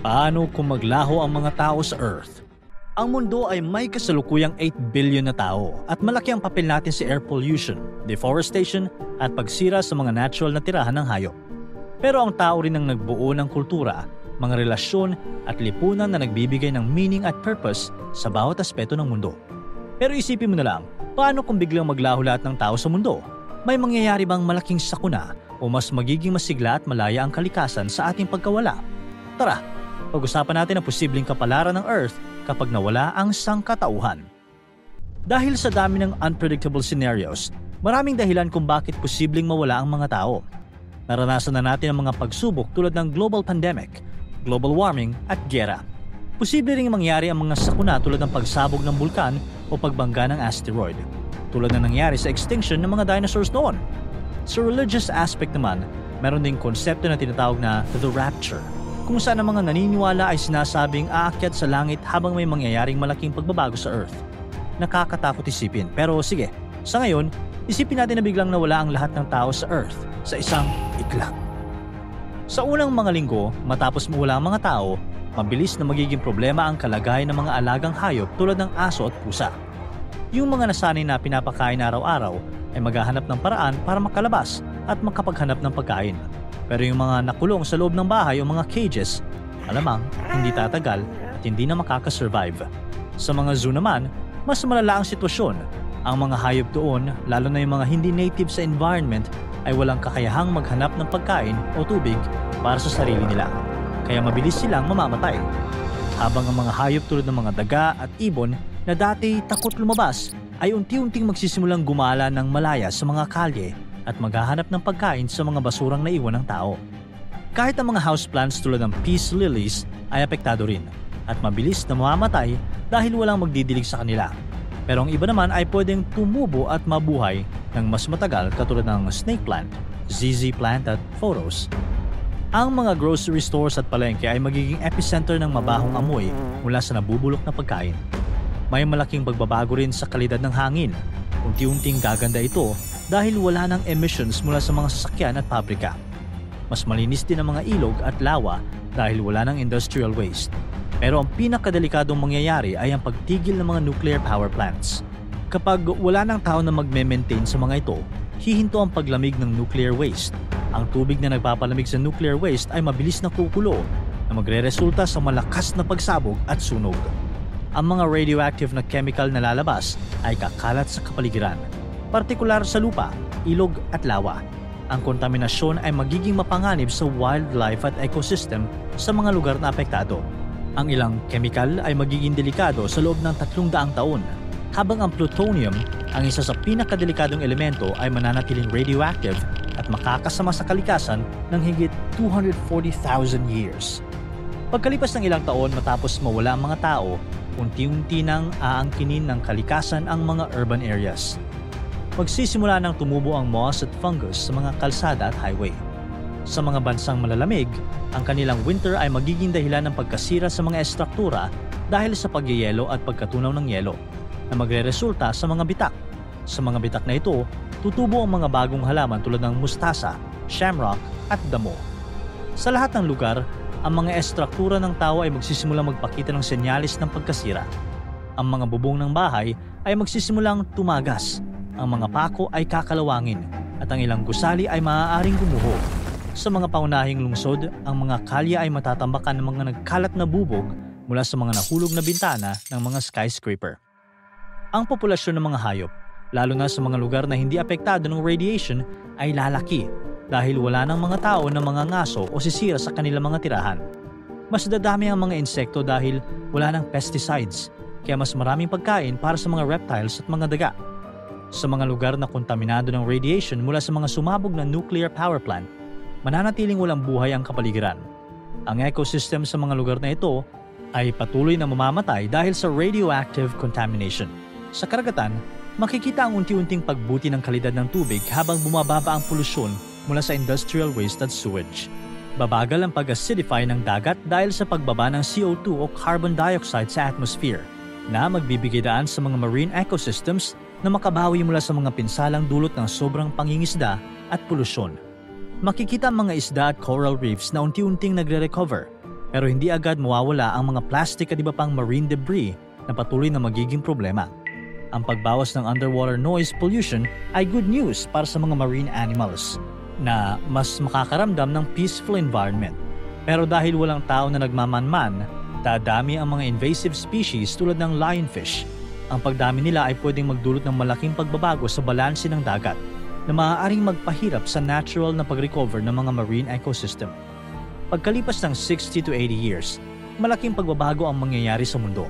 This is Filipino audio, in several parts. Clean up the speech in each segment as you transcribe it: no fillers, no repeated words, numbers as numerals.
Paano kung maglaho ang mga tao sa Earth? Ang mundo ay may kasalukuyang 8 billion na tao at malaki ang papel natin sa air pollution, deforestation at pagsira sa mga natural na tirahan ng hayop. Pero ang tao rin ang nagbuo ng kultura, mga relasyon at lipunan na nagbibigay ng meaning at purpose sa bawat aspeto ng mundo. Pero isipin mo na lang, paano kung biglang maglaho lahat ng tao sa mundo? May mangyayari bang malaking sakuna o mas magiging masigla at malaya ang kalikasan sa ating pagkawala? Tara, pag-usapan natin ang posibleng kapalaran ng Earth kapag nawala ang sangkatauhan. Dahil sa dami ng unpredictable scenarios, maraming dahilan kung bakit posibleng mawala ang mga tao. Naranasan na natin ang mga pagsubok tulad ng global pandemic, global warming at giyera. Posible ring mangyari ang mga sakuna tulad ng pagsabog ng bulkan o pagbangga ng asteroid, tulad na nangyari sa extinction ng mga dinosaurs noon. Sa religious aspect naman, meron ding konsepto na tinatawag na the rapture, kung saan ang mga naniniwala ay sinasabing aakyat sa langit habang may mangyayaring malaking pagbabago sa Earth. Nakakatakot isipin, pero sige, sa ngayon, isipin natin na biglang nawala ang lahat ng tao sa Earth sa isang iglap. Sa unang mga linggo, matapos mawala ang mga tao, mabilis na magiging problema ang kalagayan ng mga alagang hayop tulad ng aso at pusa. Yung mga nasanay na pinapakain araw-araw ay maghahanap ng paraan para makalabas at makapaghanap ng pagkain. Pero yung mga nakulong sa loob ng bahay o mga cages, alamang hindi tatagal at hindi na makakasurvive. Sa mga zoo naman, mas malala ang sitwasyon. Ang mga hayop doon, lalo na yung mga hindi native sa environment, ay walang kakayahang maghanap ng pagkain o tubig para sa sarili nila. Kaya mabilis silang mamamatay. Habang ang mga hayop tulad ng mga daga at ibon na dati takot lumabas ay unti-unting magsisimulang gumala ng malaya sa mga kalye at maghahanap ng pagkain sa mga basurang naiwan ng tao. Kahit ang mga houseplants tulad ng peace lilies ay apektado rin at mabilis na mamamatay dahil walang magdidilig sa kanila. Pero ang iba naman ay pwedeng tumubo at mabuhay ng mas matagal katulad ng snake plant, ZZ plant at photos. Ang mga grocery stores at palengke ay magiging epicenter ng mabahong amoy mula sa nabubulok na pagkain. May malaking pagbabago rin sa kalidad ng hangin. Unti-unting gaganda ito dahil wala ng emissions mula sa mga sasakyan at pabrika. Mas malinis din ang mga ilog at lawa dahil wala ng industrial waste. Pero ang pinakadelikadong mangyayari ay ang pagtigil ng mga nuclear power plants. Kapag wala ng tao na magme-maintain sa mga ito, hihinto ang paglamig ng nuclear waste. Ang tubig na nagpapalamig sa nuclear waste ay mabilis na kukulo na magre-resulta sa malakas na pagsabog at sunog. Ang mga radioactive na chemical na lalabas ay kakalat sa kapaligiran, partikular sa lupa, ilog at lawa. Ang kontaminasyon ay magiging mapanganib sa wildlife at ecosystem sa mga lugar na apektado. Ang ilang chemical ay magiging delikado sa loob ng 300 taon, habang ang plutonium, ang isa sa pinakadelikadong elemento, ay mananatiling radioactive at makakasama sa kalikasan ng higit 240,000 years. Pagkalipas ng ilang taon matapos mawala ang mga tao, unti-unti nang aangkinin ng kalikasan ang mga urban areas. Magsisimula nang tumubo ang moss at fungus sa mga kalsada at highway. Sa mga bansang malalamig, ang kanilang winter ay magiging dahilan ng pagkasira sa mga estruktura dahil sa pagyeyelo at pagkatunaw ng yelo, na magre-resulta sa mga bitak. Sa mga bitak na ito, tutubo ang mga bagong halaman tulad ng mustasa, shamrock at damo. Sa lahat ng lugar, ang mga estruktura ng tao ay magsisimulang magpakita ng senyalis ng pagkasira. Ang mga bubong ng bahay ay magsisimulang tumagas, ang mga pako ay kakalawangin, at ang ilang gusali ay maaaring gumuho. Sa mga paunahing lungsod, ang mga kalye ay matatambakan ng mga nagkalat na bubog mula sa mga nahulog na bintana ng mga skyscraper. Ang populasyon ng mga hayop, lalo na sa mga lugar na hindi apektado ng radiation, ay lalaki dahil wala ng mga tao na mga ngaso o sisira sa kanilang mga tirahan. Mas dadami ang mga insekto dahil wala ng pesticides, kaya mas maraming pagkain para sa mga reptiles at mga daga. Sa mga lugar na kontaminado ng radiation mula sa mga sumabog na nuclear power plant, mananatiling walang buhay ang kapaligiran. Ang ecosystem sa mga lugar na ito ay patuloy na mamamatay dahil sa radioactive contamination. Sa karagatan, makikita ang unti-unting pagbuti ng kalidad ng tubig habang bumababa ang polusyon mula sa industrial waste at sewage. Babagal ang pag-acidify ng dagat dahil sa pagbaba ng CO2 o carbon dioxide sa atmosphere, na magbibigay daan sa mga marine ecosystems na makabawi mula sa mga pinsalang dulot ng sobrang pangingisda at polusyon. Makikita ang mga isda at coral reefs na unti-unting nagre-recover, Pero hindi agad mawawala ang mga plastic at iba pang marine debris na patuloy na magiging problema. Ang pagbawas ng underwater noise pollution ay good news para sa mga marine animals na mas makakaramdam ng peaceful environment. Pero dahil walang tao na nagmamanman, dadami ang mga invasive species tulad ng lionfish. Ang pagdami nila ay pwedeng magdulot ng malaking pagbabago sa balanse ng dagat na maaaring magpahirap sa natural na pag-recover ng mga marine ecosystem. Pagkalipas ng 60 to 80 years, malaking pagbabago ang mangyayari sa mundo.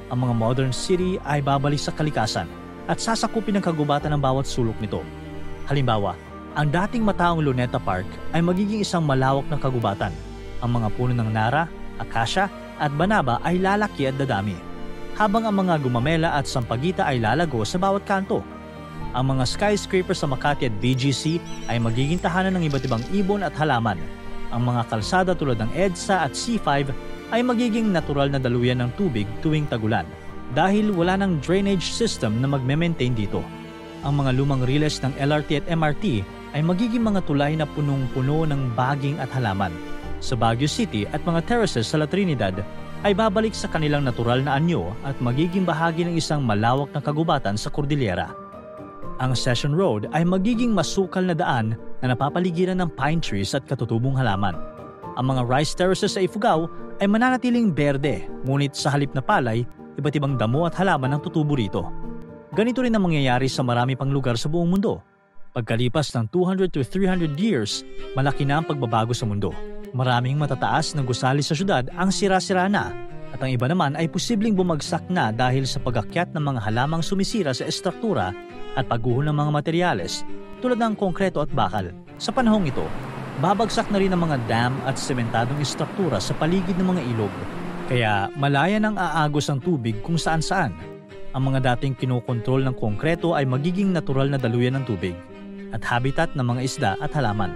Ang mga modern city ay babalik sa kalikasan at sasakupin ng kagubatan ng bawat sulok nito. Halimbawa, ang dating mataong Luneta Park ay magiging isang malawak na kagubatan. Ang mga puno ng Nara, Acacia at Banaba ay lalaki at dadami, habang ang mga Gumamela at Sampaguita ay lalago sa bawat kanto. Ang mga skyscraper sa Makati at BGC ay magiging tahanan ng iba't ibang ibon at halaman. Ang mga kalsada tulad ng EDSA at C5 ay magiging natural na daluyan ng tubig tuwing tagulan dahil wala ng drainage system na magme-maintain dito. Ang mga lumang riles ng LRT at MRT ay magiging mga tulay na punong-puno ng baging at halaman. Sa Baguio City at mga terraces sa La Trinidad ay babalik sa kanilang natural na anyo at magiging bahagi ng isang malawak na kagubatan sa Cordillera. Ang Session Road ay magiging masukal na daan na napapaligiran ng pine trees at katutubong halaman. Ang mga rice terraces sa Ifugao ay mananatiling berde, ngunit sa halip na palay, iba't ibang damo at halaman ang tutubo rito. Ganito rin ang mangyayari sa marami pang lugar sa buong mundo. Pagkalipas ng 200 to 300 years, malaki na ang pagbabago sa mundo. Maraming matataas na gusali sa syudad ang sira-sira na, at ang iba naman ay posibleng bumagsak na dahil sa pag-akyat ng mga halamang sumisira sa estruktura at pagguho ng mga materyales tulad ng konkreto at bakal. Sa panahong ito, babagsak na rin ang mga dam at sementadong estruktura sa paligid ng mga ilog. Kaya malaya nang aagos ang tubig kung saan-saan. Ang mga dating kinokontrol ng konkreto ay magiging natural na daluyan ng tubig at habitat ng mga isda at halaman.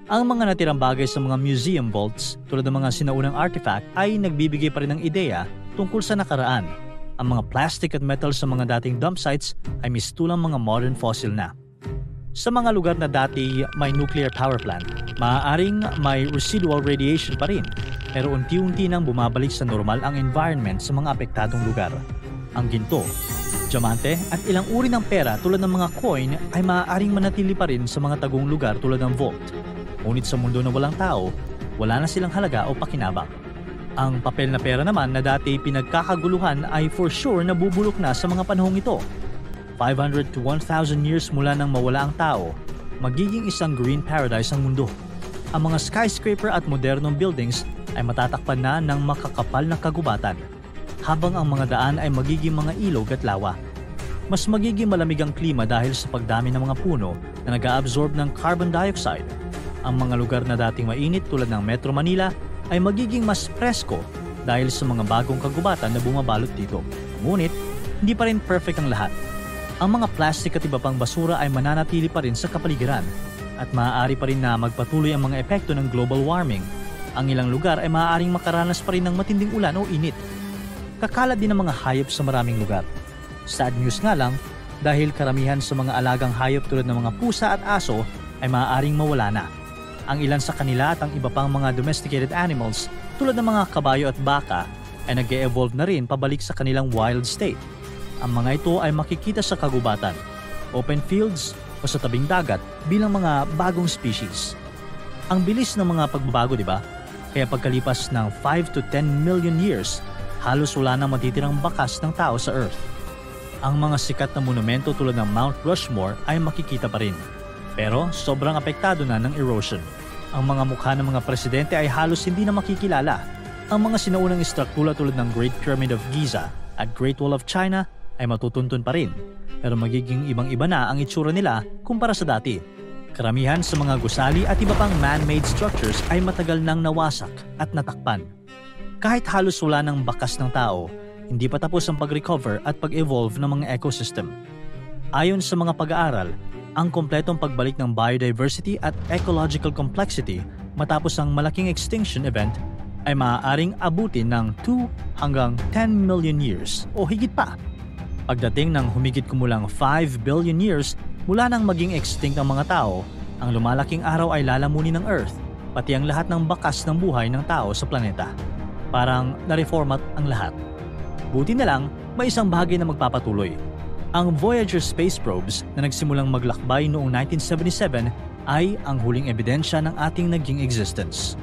Ang mga natirang bagay sa mga museum vaults tulad ng mga sinaunang artifact ay nagbibigay pa rin ng ideya tungkol sa nakaraan. Ang mga plastic at metal sa mga dating dump sites ay mistulang mga modern fossil na. Sa mga lugar na dati may nuclear power plant, maaaring may residual radiation pa rin, pero unti-unti nang bumabalik sa normal ang environment sa mga apektadong lugar. Ang ginto, diamante at ilang uri ng pera tulad ng mga coin ay maaaring manatili pa rin sa mga tagong lugar tulad ng vault. Ngunit sa mundo na walang tao, wala na silang halaga o pakinabang. Ang papel na pera naman na dati pinagkakaguluhan ay for sure nabubulok na sa mga panahong ito. 500 to 1,000 years mula nang mawala ang tao, magiging isang green paradise ang mundo. Ang mga skyscraper at modernong buildings ay matatakpan na ng makakapal na kagubatan, habang ang mga daan ay magiging mga ilog at lawa. Mas magiging malamig ang klima dahil sa pagdami ng mga puno na nag-a-absorb ng carbon dioxide. Ang mga lugar na dating mainit tulad ng Metro Manila ay magiging mas presko dahil sa mga bagong kagubatan na bumabalot dito. Ngunit, hindi pa rin perfect ang lahat. Ang mga plastic at iba pang basura ay mananatili pa rin sa kapaligiran at maaari pa rin na magpatuloy ang mga epekto ng global warming. Ang ilang lugar ay maaaring makaranas pa rin ng matinding ulan o init. Kakalat din ang mga hayop sa maraming lugar. Sad news nga lang dahil karamihan sa mga alagang hayop tulad ng mga pusa at aso ay maaaring mawala na. Ang ilan sa kanila at ang iba pang mga domesticated animals tulad ng mga kabayo at baka ay nag-e-evolve na rin pabalik sa kanilang wild state. Ang mga ito ay makikita sa kagubatan, open fields o sa tabing dagat bilang mga bagong species. Ang bilis ng mga pagbabago, di ba? Kaya pagkalipas ng 5 to 10 million years, halos wala nang matitirang bakas ng tao sa Earth. Ang mga sikat na monumento tulad ng Mount Rushmore ay makikita pa rin. Pero sobrang apektado na ng erosion. Ang mga mukha ng mga presidente ay halos hindi na makikilala. Ang mga sinaunang istruktura tulad ng Great Pyramid of Giza at Great Wall of China ay matutuntun pa rin. Pero magiging ibang-iba na ang itsura nila kumpara sa dati. Karamihan sa mga gusali at iba pang man-made structures ay matagal nang nawasak at natakpan. Kahit halos wala ng bakas ng tao, hindi pa tapos ang pag-recover at pag-evolve ng mga ecosystem. Ayon sa mga pag-aaral, ang kompletong pagbalik ng biodiversity at ecological complexity matapos ang malaking extinction event ay maaaring abutin ng 2 hanggang 10 million years o higit pa. Pagdating ng humigit kumulang 5 billion years mula nang maging extinct ang mga tao, ang lumalaking araw ay lalamunin ng Earth pati ang lahat ng bakas ng buhay ng tao sa planeta. Parang na-reformat ang lahat. Buti na lang, may isang bagay na magpapatuloy. Ang Voyager space probes na nagsimulang maglakbay noong 1977 ay ang huling ebidensya ng ating naging existence.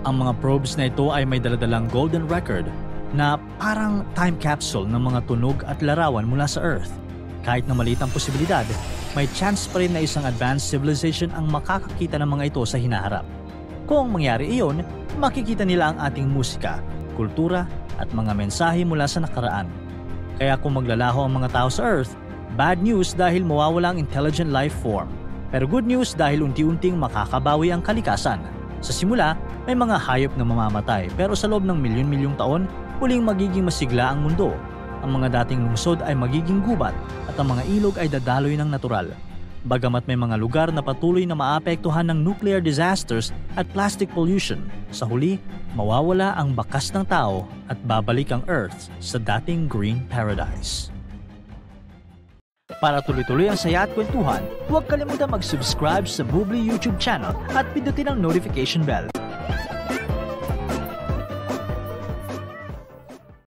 Ang mga probes na ito ay may daladalang golden record na parang time capsule ng mga tunog at larawan mula sa Earth. Kahit na maliit ang posibilidad, may chance pa rin na isang advanced civilization ang makakakita ng mga ito sa hinaharap. Kung mangyari iyon, makikita nila ang ating musika, kultura at mga mensahe mula sa nakaraan. Kaya kung maglalaho ang mga tao sa Earth, bad news dahil mawawala ang intelligent life form. Pero good news dahil unti-unting makakabawi ang kalikasan. Sa simula, may mga hayop na mamamatay pero sa loob ng milyon-milyong taon, muling magiging masigla ang mundo. Ang mga dating lungsod ay magiging gubat at ang mga ilog ay dadaloy ng natural. Bagamat may mga lugar na patuloy na maapektuhan ng nuclear disasters at plastic pollution, sa huli, mawawala ang bakas ng tao at babalik ang Earth sa dating green paradise. Para tuloy-tuloy ang saya at kwentuhan, huwag kalimutan mag-subscribe sa Bubbly YouTube channel at pindutin ang notification bell